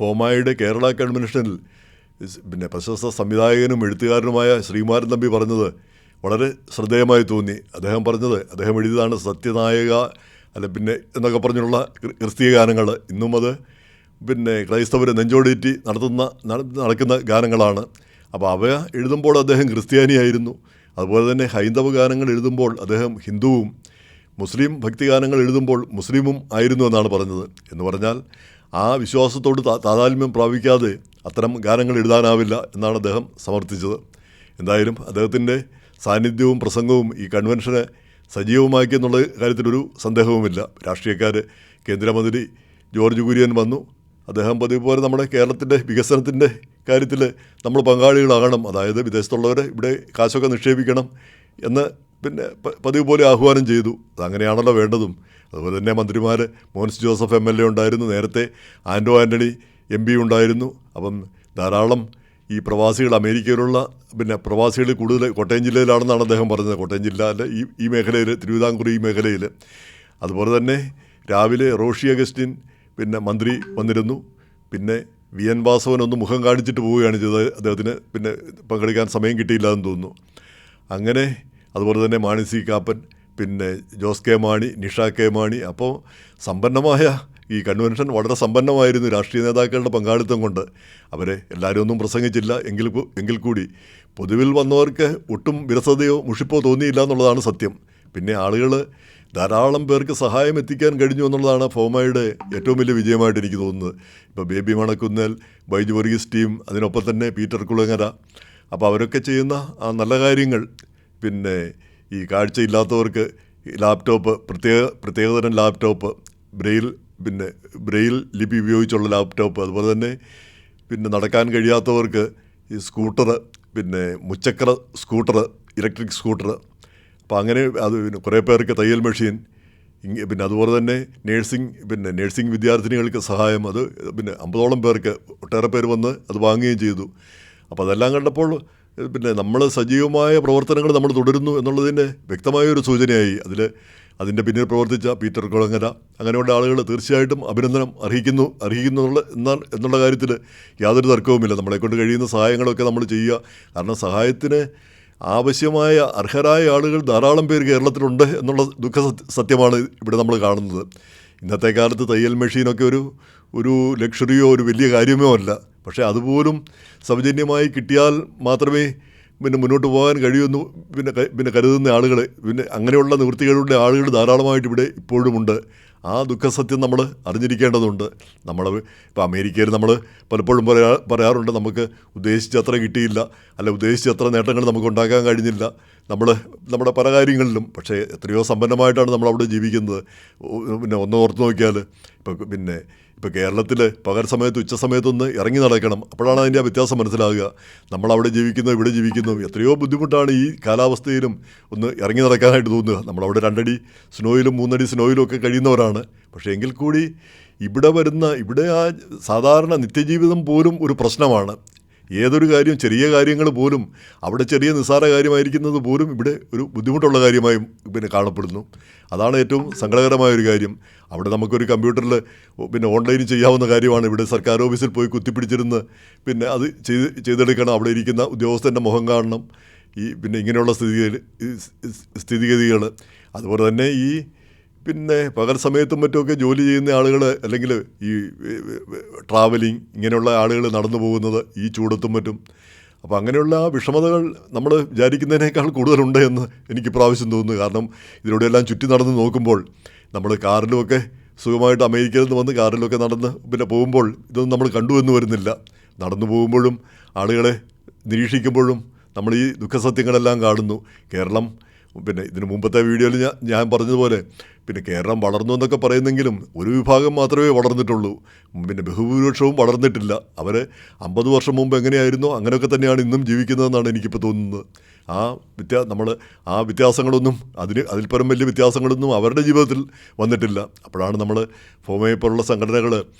ഫോമായുടെ കേരള കൺവെൻഷനിൽ പിന്നെ പ്രശസ്ത സംവിധായകനും എഴുത്തുകാരനുമായ ശ്രീകുമാരൻ തമ്പി പറഞ്ഞത് വളരെ ശ്രദ്ധേയമായി തോന്നി. അദ്ദേഹം പറഞ്ഞത്, അദ്ദേഹം എഴുതിയതാണ് സത്യനായക അല്ല പിന്നെ എന്നൊക്കെ പറഞ്ഞുള്ള ക്രിസ്തീയ ഗാനങ്ങൾ. ഇന്നും അത് പിന്നെ ക്രൈസ്തവർ നെഞ്ചോടേറ്റി നടക്കുന്ന ഗാനങ്ങളാണ്. അപ്പോൾ അവ എഴുതുമ്പോൾ അദ്ദേഹം ക്രിസ്ത്യാനിയായിരുന്നു. അതുപോലെ തന്നെ ഹൈന്ദവ ഗാനങ്ങൾ എഴുതുമ്പോൾ അദ്ദേഹം ഹിന്ദുവും, മുസ്ലിം ഭക്തിഗാനങ്ങൾ എഴുതുമ്പോൾ മുസ്ലിമും ആയിരുന്നു എന്നാണ് പറഞ്ഞത്. എന്ന് പറഞ്ഞാൽ ആ വിശ്വാസത്തോട് താതാത്മ്യം പ്രാപിക്കാതെ അത്തരം ഗാനങ്ങൾ എഴുതാനാവില്ല എന്നാണ് അദ്ദേഹം സമർത്ഥിച്ചത്. എന്തായാലും അദ്ദേഹത്തിൻ്റെ സാന്നിധ്യവും പ്രസംഗവും ഈ കൺവെൻഷനെ സജീവമാക്കിയെന്നുള്ള കാര്യത്തിലൊരു സന്ദേഹവുമില്ല. രാഷ്ട്രീയക്കാർ, കേന്ദ്രമന്ത്രി ജോർജ് കുര്യൻ വന്നു. അദ്ദേഹം പതിവ് പോലെ നമ്മുടെ കേരളത്തിൻ്റെ വികസനത്തിൻ്റെ കാര്യത്തിൽ നമ്മൾ പങ്കാളികളാകണം, അതായത് വിദേശത്തുള്ളവരെ ഇവിടെ കാശൊക്കെ നിക്ഷേപിക്കണം എന്ന് പിന്നെ പതിവ് പോലെ ആഹ്വാനം ചെയ്തു. അതങ്ങനെയാണല്ലോ വേണ്ടതും. അതുപോലെ തന്നെ മന്ത്രിമാർ മോൻസ് ജോസഫ് MLA ഉണ്ടായിരുന്നു, നേരത്തെ ആൻ്റോ ആൻ്റണി MP ഉണ്ടായിരുന്നു. അപ്പം ധാരാളം ഈ പ്രവാസികൾ, അമേരിക്കയിലുള്ള പിന്നെ പ്രവാസികൾ കൂടുതൽ കോട്ടയം ജില്ലയിലാണെന്നാണ് അദ്ദേഹം പറഞ്ഞത്. കോട്ടയം ജില്ല അല്ല, ഈ മേഖലയിൽ, തിരുവിതാംകൂർ ഈ മേഖലയിൽ. അതുപോലെ തന്നെ രാവിലെ റോഷി അഗസ്റ്റിൻ പിന്നെ മന്ത്രി വന്നിരുന്നു. പിന്നെ VN വാസവൻ ഒന്ന് മുഖം കാണിച്ചിട്ട് പോവുകയാണ് ചെയ്തത്. അദ്ദേഹത്തിന് പിന്നെ പങ്കെടുക്കാൻ സമയം കിട്ടിയില്ല എന്ന് തോന്നുന്നു. അങ്ങനെ അതുപോലെ തന്നെ മാണി C കാപ്പൻ, പിന്നെ ജോസ് കെ മാണി, നിഷ കെ മാണി. അപ്പോൾ സമ്പന്നമായ ഈ കൺവെൻഷൻ വളരെ സമ്പന്നമായിരുന്നു രാഷ്ട്രീയ നേതാക്കളുടെ പങ്കാളിത്തം കൊണ്ട്. അവരെ എല്ലാവരും ഒന്നും പ്രസംഗിച്ചില്ല എങ്കിൽ കൂടി പൊതുവിൽ വന്നവർക്ക് ഒട്ടും വിരസതയോ മുഷിപ്പോ തോന്നിയില്ല എന്നുള്ളതാണ് സത്യം. പിന്നെ ആളുകൾ ധാരാളം പേർക്ക് സഹായം എത്തിക്കാൻ കഴിഞ്ഞു എന്നുള്ളതാണ് ഫോമയുടെ ഏറ്റവും വലിയ വിജയമായിട്ട് എനിക്ക് തോന്നുന്നത്. ഇപ്പോൾ ബേബി മണക്കുന്നേൽ, ബൈജു വർഗീസ് ടീം, അതിനൊപ്പം തന്നെ പീറ്റർ കുളങ്ങര. അപ്പോൾ അവരൊക്കെ ചെയ്യുന്ന ആ നല്ല കാര്യങ്ങൾ, പിന്നെ ഈ കാഴ്ചയില്ലാത്തവർക്ക് ലാപ്ടോപ്പ്, പ്രത്യേകതരം ലാപ്ടോപ്പ്, ബ്രെയിൽ ലിപി ഉപയോഗിച്ചുള്ള ലാപ്ടോപ്പ്, അതുപോലെ തന്നെ പിന്നെ നടക്കാൻ കഴിയാത്തവർക്ക് ഈ സ്കൂട്ടർ, പിന്നെ മുച്ചക്ര സ്കൂട്ടർ, ഇലക്ട്രിക് സ്കൂട്ടർ. അപ്പോൾ അങ്ങനെ അത് പിന്നെ കുറേ പേർക്ക് തയ്യൽ മെഷീൻ, പിന്നെ അതുപോലെ തന്നെ നേഴ്സിംഗ് വിദ്യാർത്ഥിനികൾക്ക് സഹായം. അത് പിന്നെ 50ഓളം പേർക്ക്, ഒട്ടേറെ പേര് വന്ന് അത് വാങ്ങുകയും ചെയ്തു. അപ്പോൾ അതെല്ലാം കണ്ടപ്പോൾ പിന്നെ നമ്മൾ സജീവമായ പ്രവർത്തനങ്ങൾ നമ്മൾ തുടരുന്നു എന്നുള്ളതിൻ്റെ വ്യക്തമായൊരു സൂചനയായി. അതിൻ്റെ പിന്നിൽ പ്രവർത്തിച്ച പീറ്റർ കുളങ്ങര, അങ്ങനെയുള്ള ആളുകൾ തീർച്ചയായിട്ടും അഭിനന്ദനം അർഹിക്കുന്നു എന്നുള്ള കാര്യത്തിൽ യാതൊരു തർക്കവുമില്ല. നമ്മളെക്കൊണ്ട് കഴിയുന്ന സഹായങ്ങളൊക്കെ നമ്മൾ ചെയ്യുക. കാരണം സഹായത്തിന് ആവശ്യമായ അർഹരായ ആളുകൾ ധാരാളം പേര് കേരളത്തിലുണ്ട് എന്നുള്ള സത്യമാണ് ഇവിടെ നമ്മൾ കാണുന്നത്. ഇന്നത്തെ കാലത്ത് തയ്യൽ മെഷീനൊക്കെ ഒരു ലക്ഷറിയോ ഒരു വലിയ കാര്യമോ അല്ല. പക്ഷേ അതുപോലും സൗജന്യമായി കിട്ടിയാൽ മാത്രമേ പിന്നെ മുന്നോട്ട് പോകാൻ കഴിയുമെന്ന് പിന്നെ കരുതുന്ന ആളുകൾ, പിന്നെ അങ്ങനെയുള്ള നിവൃത്തികളുടെ ആളുകൾ ധാരാളമായിട്ട് ഇവിടെ ഇപ്പോഴുമുണ്ട്. ആ ദുഃഖസത്യം നമ്മൾ അറിഞ്ഞിരിക്കേണ്ടതുണ്ട്. ഇപ്പോൾ അമേരിക്കയിൽ നമ്മൾ പലപ്പോഴും പറയാറുണ്ട്, നമുക്ക് ഉദ്ദേശിച്ചത്ര കിട്ടിയില്ല, അല്ല ഉദ്ദേശിച്ചത്ര നേട്ടങ്ങൾ നമുക്ക് ഉണ്ടാക്കാൻ കഴിഞ്ഞില്ല നമ്മുടെ പല കാര്യങ്ങളിലും. പക്ഷേ എത്രയോ സമ്പന്നമായിട്ടാണ് നമ്മളവിടെ ജീവിക്കുന്നത്. പിന്നെ ഒന്ന് ഓർത്ത് നോക്കിയാൽ ഇപ്പോൾ കേരളത്തിൽ പകൽ സമയത്ത് ഉച്ച സമയത്തൊന്ന് ഇറങ്ങി നടക്കണം, അപ്പോഴാണ് അതിൻ്റെ ആ വ്യത്യാസം മനസ്സിലാകുക. നമ്മളവിടെ ജീവിക്കുന്നു, ഇവിടെ ജീവിക്കുന്നു, എത്രയോ ബുദ്ധിമുട്ടാണ് ഈ കാലാവസ്ഥയിലും ഒന്ന് ഇറങ്ങി നടക്കാനായിട്ട് തോന്നുക. നമ്മളവിടെ 2 അടി സ്നോയിലും 3 അടി സ്നോയിലും ഒക്കെ കഴിയുന്നവരാണ്. പക്ഷേ എങ്കിൽ കൂടി ഇവിടെ ആ സാധാരണ നിത്യജീവിതം പോലും ഒരു പ്രശ്നമാണ്. ഏതൊരു കാര്യം, ചെറിയ കാര്യങ്ങൾ പോലും അവിടെ ചെറിയ നിസ്സാര കാര്യമായിരിക്കുന്നത് പോലും ഇവിടെ ഒരു ബുദ്ധിമുട്ടുള്ള കാര്യമായും പിന്നെ കാണപ്പെടുന്നു. അതാണ് ഏറ്റവും സങ്കടകരമായൊരു കാര്യം. അവിടെ നമുക്കൊരു കമ്പ്യൂട്ടറിൽ പിന്നെ ഓൺലൈനിൽ ചെയ്യാവുന്ന കാര്യമാണ്. ഇവിടെ സർക്കാർ ഓഫീസിൽ പോയി കുത്തിപ്പിടിച്ചിരുന്ന് പിന്നെ അത് ചെയ്തെടുക്കണം. അവിടെ ഇരിക്കുന്ന ഉദ്യോഗസ്ഥൻ്റെ മുഖം കാണണം. പിന്നെ ഇങ്ങനെയുള്ള സ്ഥിതിഗതികൾ. അതുപോലെ തന്നെ പിന്നെ പകൽ സമയത്തും മറ്റുമൊക്കെ ജോലി ചെയ്യുന്ന ആളുകൾ, അല്ലെങ്കിൽ ഈ ട്രാവലിംഗ് ഇങ്ങനെയുള്ള ആളുകൾ നടന്നു പോകുന്നത് ഈ ചൂടത്തും മറ്റും. അപ്പോൾ അങ്ങനെയുള്ള ആ വിഷമതകൾ നമ്മൾ വിചാരിക്കുന്നതിനേക്കാൾ കൂടുതലുണ്ട് എന്ന് എനിക്ക് പ്രാവശ്യം തോന്നുന്നു. കാരണം ഇതിലൂടെയെല്ലാം ചുറ്റി നടന്ന് നോക്കുമ്പോൾ നമ്മൾ കാറിലുമൊക്കെ സുഖമായിട്ട് അമേരിക്കയിൽ നിന്ന് വന്ന് കാറിലൊക്കെ നടന്ന് പിന്നെ പോകുമ്പോൾ ഇതൊന്നും നമ്മൾ കണ്ടുവെന്ന് വരുന്നില്ല. നടന്നു പോകുമ്പോഴും ആളുകളെ നിരീക്ഷിക്കുമ്പോഴും നമ്മൾ ഈ ദുഃഖസത്യങ്ങളെല്ലാം കാണുന്നു. കേരളം പിന്നെ ഇതിന് മുമ്പത്തെ വീഡിയോയിൽ ഞാൻ പറഞ്ഞതുപോലെ പിന്നെ കേരളം വളർന്നു എന്നൊക്കെ പറയുന്നെങ്കിലും ഒരു വിഭാഗം മാത്രമേ വളർന്നിട്ടുള്ളൂ. പിന്നെ ബഹുഭൂരിപക്ഷവും വളർന്നിട്ടില്ല. അവർ 50 വർഷം മുമ്പ് എങ്ങനെയായിരുന്നോ അങ്ങനെയൊക്കെ തന്നെയാണ് ഇന്നും ജീവിക്കുന്നതെന്നാണ് എനിക്കിപ്പോൾ തോന്നുന്നത്. ആ വ്യത്യാസങ്ങളൊന്നും അതിൽ പരം വലിയ വ്യത്യാസങ്ങളൊന്നും അവരുടെ ജീവിതത്തിൽ വന്നിട്ടില്ല. അപ്പോഴാണ് നമ്മൾ ഫോമയെ പോലുള്ള സംഘടനകൾ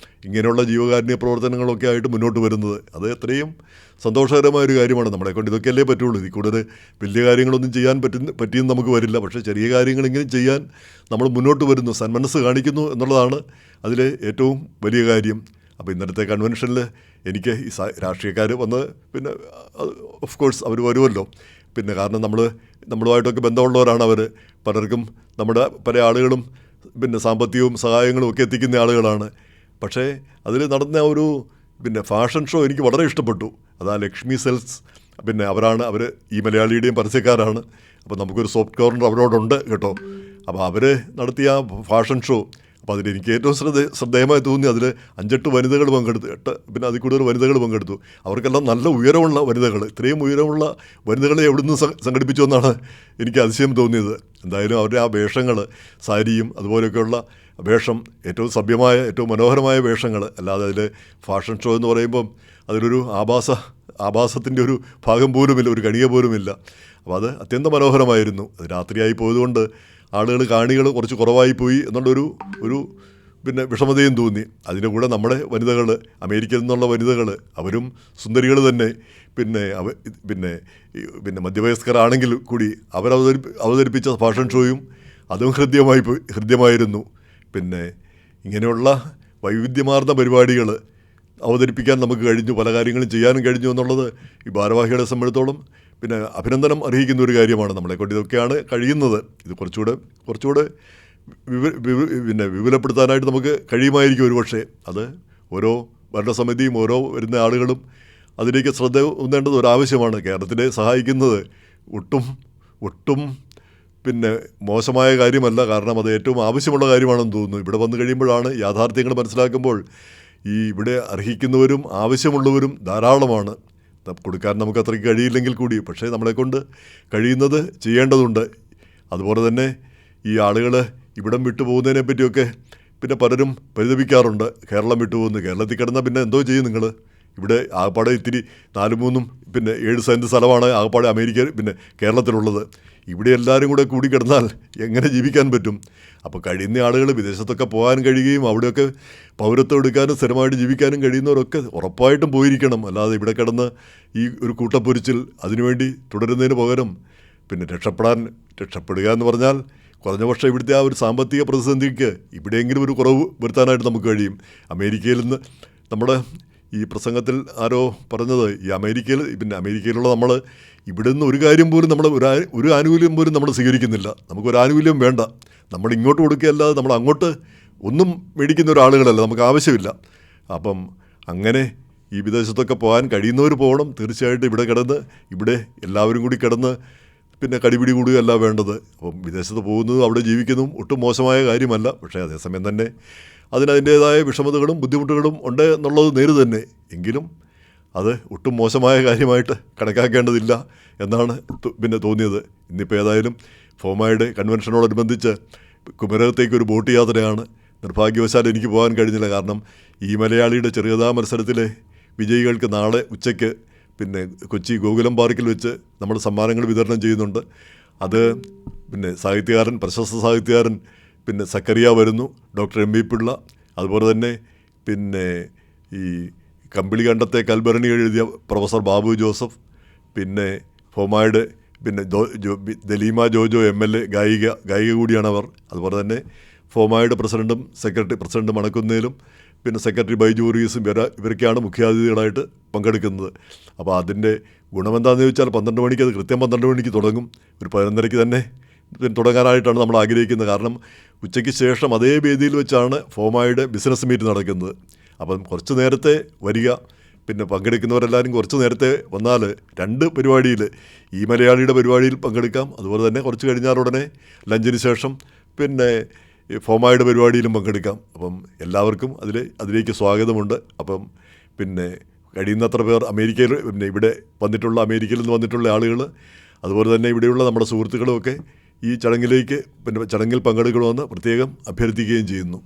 ഇങ്ങനെയുള്ള ജീവകാരുണ്യ പ്രവർത്തനങ്ങളൊക്കെ ആയിട്ട് മുന്നോട്ട് വരുന്നത്. അത് എത്രയും സന്തോഷകരമായൊരു കാര്യമാണ്. നമ്മളെക്കൊണ്ട് ഇതൊക്കെയല്ലേ പറ്റുള്ളൂ. ഇതിൽ കൂടുതൽ വലിയ കാര്യങ്ങളൊന്നും ചെയ്യാൻ പറ്റിയെന്ന് നമുക്ക് വരില്ല. പക്ഷേ ചെറിയ കാര്യങ്ങളെങ്കിലും ചെയ്യാൻ നമ്മൾ മുന്നോട്ട് വരുന്നു, സന്മനസ്സ് കാണിക്കുന്നു എന്നുള്ളതാണ് അതിലെ ഏറ്റവും വലിയ കാര്യം. അപ്പോൾ ഇന്നലത്തെ കൺവെൻഷനിൽ എനിക്ക് ഈ രാഷ്ട്രീയക്കാർ വന്ന് പിന്നെ ഓഫ് കോഴ്സ് അവർ വരുമല്ലോ, പിന്നെ കാരണം നമ്മളുമായിട്ടൊക്കെ ബന്ധമുള്ളവരാണ് അവർ. പലർക്കും നമ്മുടെ പല ആളുകളും പിന്നെ സാമ്പത്തികവും സഹായങ്ങളും ഒക്കെ എത്തിക്കുന്ന ആളുകളാണ്. പക്ഷേ അതിൽ നടന്ന ഒരു പിന്നെ ഫാഷൻ ഷോ എനിക്ക് വളരെ ഇഷ്ടപ്പെട്ടു. അതാ ലക്ഷ്മി സെൽസ്, പിന്നെ അവർ ഈ മലയാളിയുടെയും പരസ്യക്കാരാണ്. അപ്പോൾ നമുക്കൊരു സോഫ്റ്റ് കോർണർ അവരോടുണ്ട് കേട്ടോ. അപ്പോൾ അവർ നടത്തിയ ഫാഷൻ ഷോ, അപ്പോൾ അതിലെനിക്ക് ഏറ്റവും ശ്രദ്ധേയമായി തോന്നി, അതിൽ 5-8 വനിതകൾ പങ്കെടുത്തു, പിന്നെ അതിൽ കൂടുതൽ വനിതകൾ പങ്കെടുത്തു. അവർക്കെല്ലാം നല്ല ഉയരമുള്ള വനിതകൾ. ഇത്രയും ഉയരമുള്ള വനിതകളെ എവിടുന്ന് സംഘടിപ്പിച്ചു എന്നാണ് എനിക്ക് അതിശയം തോന്നിയത്. എന്തായാലും അവരുടെ ആ വേഷങ്ങൾ, സാരിയും അതുപോലെയൊക്കെയുള്ള വേഷം ഏറ്റവും സഭ്യമായ ഏറ്റവും മനോഹരമായ വേഷങ്ങൾ. അല്ലാതെ അതിൽ ഫാഷൻ ഷോ എന്ന് പറയുമ്പം അതിലൊരു ആഭാസത്തിൻ്റെ ഒരു ഭാഗം പോലുമില്ല, ഒരു കണിക പോലുമില്ല. അപ്പോൾ അത് അത്യന്തം മനോഹരമായിരുന്നു. അത് രാത്രിയായി പോയതുകൊണ്ട് കാണികൾ കുറച്ച് കുറവായി പോയി എന്നുള്ളൊരു പിന്നെ വിഷമതയും തോന്നി. അതിൻ്റെ കൂടെ നമ്മുടെ വനിതകൾ, അമേരിക്കയിൽ നിന്നുള്ള വനിതകൾ, അവരും സുന്ദരികൾ തന്നെ. പിന്നെ മധ്യവയസ്കരാണെങ്കിൽ കൂടി അവതരിപ്പിച്ച ഫാഷൻ ഷോയും അതും ഹൃദ്യമായിരുന്നു. പിന്നെ ഇങ്ങനെയുള്ള വൈവിധ്യമാർന്ന പരിപാടികൾ അവതരിപ്പിക്കാൻ നമുക്ക് കഴിഞ്ഞു, പല കാര്യങ്ങളും ചെയ്യാനും കഴിഞ്ഞു എന്നുള്ളത് ഈ ഭാരവാഹികളെ സംബന്ധിച്ചിടത്തോളം പിന്നെ അഭിനന്ദനം അർഹിക്കുന്ന ഒരു കാര്യമാണ്. നമ്മളെക്കൊണ്ട് ഇതൊക്കെയാണ് കഴിയുന്നത്. ഇത് കുറച്ചുകൂടെ വിപുലപ്പെടുത്താനായിട്ട് നമുക്ക് കഴിയുമായിരിക്കും ഒരുപക്ഷെ. അത് ഓരോ ഭരണസമിതിയും ഓരോ വരുന്ന ആളുകളും അതിലേക്ക് ശ്രദ്ധ ഊന്നേണ്ടത് ഒരാവശ്യമാണ്. കേരളത്തിനെ സഹായിക്കുന്നത് ഒട്ടും പിന്നെ മോശമായ കാര്യമല്ല, കാരണം അത് ഏറ്റവും ആവശ്യമുള്ള കാര്യമാണെന്ന് തോന്നുന്നു. ഇവിടെ വന്നു കഴിയുമ്പോഴാണ് യാഥാർത്ഥ്യങ്ങൾ മനസ്സിലാക്കുമ്പോൾ ഇവിടെ അർഹിക്കുന്നവരും ആവശ്യമുള്ളവരും ധാരാളമാണ്. കൊടുക്കാൻ നമുക്ക് അത്രയ്ക്ക് കഴിയില്ലെങ്കിൽ കൂടി, പക്ഷേ നമ്മളെക്കൊണ്ട് കഴിയുന്നത് ചെയ്യേണ്ടതുണ്ട്. അതുപോലെ തന്നെ ഈ ആളുകൾ ഇവിടം വിട്ടു പോകുന്നതിനെ പറ്റിയൊക്കെ പിന്നെ പലരും പരിതപിക്കാറുണ്ട്. കേരളം വിട്ടുപോകുന്നു, കേരളത്തിൽ കിടന്നാൽ പിന്നെ എന്തോ ചെയ്യും നിങ്ങൾ? ഇവിടെ ആകപ്പാടെ ഇത്തിരി 4-3 പിന്നെ 7 സെൻറ്റ് സ്ഥലമാണ് ആകപ്പാടെ പിന്നെ കേരളത്തിലുള്ളത്. ഇവിടെ എല്ലാവരും കൂടി കിടന്നാൽ എങ്ങനെ ജീവിക്കാൻ പറ്റും? അപ്പോൾ കഴിയുന്ന ആളുകൾ വിദേശത്തൊക്കെ പോകാൻ കഴിയുകയും അവിടെയൊക്കെ പൗരത്വം എടുക്കാനും സ്ഥിരമായിട്ട് ജീവിക്കാനും കഴിയുന്നവരൊക്കെ ഉറപ്പായിട്ടും പോയിരിക്കണം. അല്ലാതെ ഇവിടെ കിടന്ന് ഈ ഒരു കൂട്ടപ്പൊരിച്ചിൽ അതിനുവേണ്ടി തുടരുന്നതിന് പകരം പിന്നെ രക്ഷപ്പെടുക എന്ന് പറഞ്ഞാൽ കുറഞ്ഞ പക്ഷേ ഇവിടുത്തെ ആ ഒരു സാമ്പത്തിക പ്രതിസന്ധിക്ക് ഇവിടെയെങ്കിലും ഒരു കുറവ് വരുത്താനായിട്ട് നമുക്ക് കഴിയും. അമേരിക്കയിൽ നിന്ന് നമ്മുടെ ഈ പ്രസംഗത്തിൽ ആരോ പറഞ്ഞത്, ഈ അമേരിക്കയിലുള്ള നമ്മൾ ഇവിടെ നിന്ന് ഒരു കാര്യം പോലും ഒരു ആനുകൂല്യം പോലും നമ്മൾ സ്വീകരിക്കുന്നില്ല. നമുക്കൊരു ആനുകൂല്യം വേണ്ട, നമ്മൾ ഇങ്ങോട്ട് കൊടുക്കുകയല്ലാതെ നമ്മൾ അങ്ങോട്ട് ഒന്നും മേടിക്കുന്ന ഒരാളുകളല്ല, നമുക്ക് ആവശ്യമില്ല. അപ്പം അങ്ങനെ ഈ വിദേശത്തൊക്കെ പോകാൻ കഴിയുന്നവർ പോകണം. തീർച്ചയായിട്ടും ഇവിടെ എല്ലാവരും കൂടി കിടന്ന് പിന്നെ കടിപിടി കൂടുകയല്ല വേണ്ടത്. അപ്പം വിദേശത്ത് പോകുന്നതും അവിടെ ജീവിക്കുന്നതും ഒട്ടും മോശമായ കാര്യമല്ല. പക്ഷേ അതേസമയം തന്നെ അതിൻ്റേതായ വിഷമതകളും ബുദ്ധിമുട്ടുകളും ഉണ്ട് എന്നുള്ളത് നേര് തന്നെ. എങ്കിലും അത് ഒട്ടും മോശമായ കാര്യമായിട്ട് കണക്കാക്കേണ്ടതില്ല എന്നാണ് പിന്നെ തോന്നിയത്. ഇന്നിപ്പോൾ ഏതായാലും ഫോമയുടെ കൺവെൻഷനോടനുബന്ധിച്ച് കുമരകത്തേക്കൊരു ബോട്ട് യാത്രയാണ്. നിർഭാഗ്യവശാൽ എനിക്ക് പോകാൻ കഴിഞ്ഞില്ല. കാരണം ഈ മലയാളിയുടെ ചെറുകഥാ മത്സരത്തിലെ വിജയികൾക്ക് നാളെ ഉച്ചയ്ക്ക് പിന്നെ കൊച്ചി ഗോകുലം പാർക്കിൽ വെച്ച് നമ്മൾ സമ്മാനങ്ങൾ വിതരണം ചെയ്യുന്നുണ്ട്. അത് പിന്നെ പ്രശസ്ത സാഹിത്യകാരൻ പിന്നെ സക്കറിയ വരുന്നു, ഡോക്ടർ എം വി പിള്ള, അതുപോലെ തന്നെ പിന്നെ ഈ കമ്പിളി കണ്ടത്തെ കൽഭരണി എഴുതിയ പ്രൊഫസർ ബാബു ജോസഫ്, പിന്നെ ഫോമായുടെ പിന്നെ ദലീമ ജോജോ MLA ഗായിക കൂടിയാണവർ. അതുപോലെ തന്നെ ഫോമായുടെ പ്രസിഡന്റ് മണക്കുന്നേലും പിന്നെ സെക്രട്ടറി ബൈജു വർഗീസും ഇവരൊക്കെയാണ് മുഖ്യാതിഥികളായിട്ട് പങ്കെടുക്കുന്നത്. അപ്പോൾ അതിൻ്റെ ഗുണമെന്താണെന്ന് ചോദിച്ചാൽ 12 മണിക്ക് അത് കൃത്യം 12 മണിക്ക് തുടങ്ങും. ഒരു 11:30 തന്നെ തുടങ്ങാനായിട്ടാണ് നമ്മൾ ആഗ്രഹിക്കുന്നത്. കാരണം ഉച്ചയ്ക്ക് ശേഷം അതേ വേദിയിൽ വെച്ചാണ് ഫോമായുടെ ബിസിനസ് മീറ്റ് നടക്കുന്നത്. അപ്പം കുറച്ച് നേരത്തെ വരിക, പിന്നെ പങ്കെടുക്കുന്നവരെല്ലാവരും കുറച്ച് നേരത്തെ വന്നാൽ 2 പരിപാടിയിൽ ഈ മലയാളിയുടെ പരിപാടിയിൽ പങ്കെടുക്കാം. അതുപോലെ തന്നെ കുറച്ച് കഴിഞ്ഞാൽ ഉടനെ ലഞ്ചിന് ശേഷം പിന്നെ ഫോമായുടെ പരിപാടിയിലും പങ്കെടുക്കാം. അപ്പം എല്ലാവർക്കും അതിലേക്ക് സ്വാഗതമുണ്ട്. അപ്പം പിന്നെ കഴിയുന്നത്ര പേർ പിന്നെ ഇവിടെ അമേരിക്കയിൽ നിന്ന് വന്നിട്ടുള്ള ആളുകൾ, അതുപോലെ തന്നെ ഇവിടെയുള്ള നമ്മുടെ സുഹൃത്തുക്കളുമൊക്കെ ഈ ചടങ്ങിൽ പങ്കെടുക്കണമെന്ന് പ്രത്യേകം അഭ്യർത്ഥിക്കുകയും ചെയ്യുന്നു.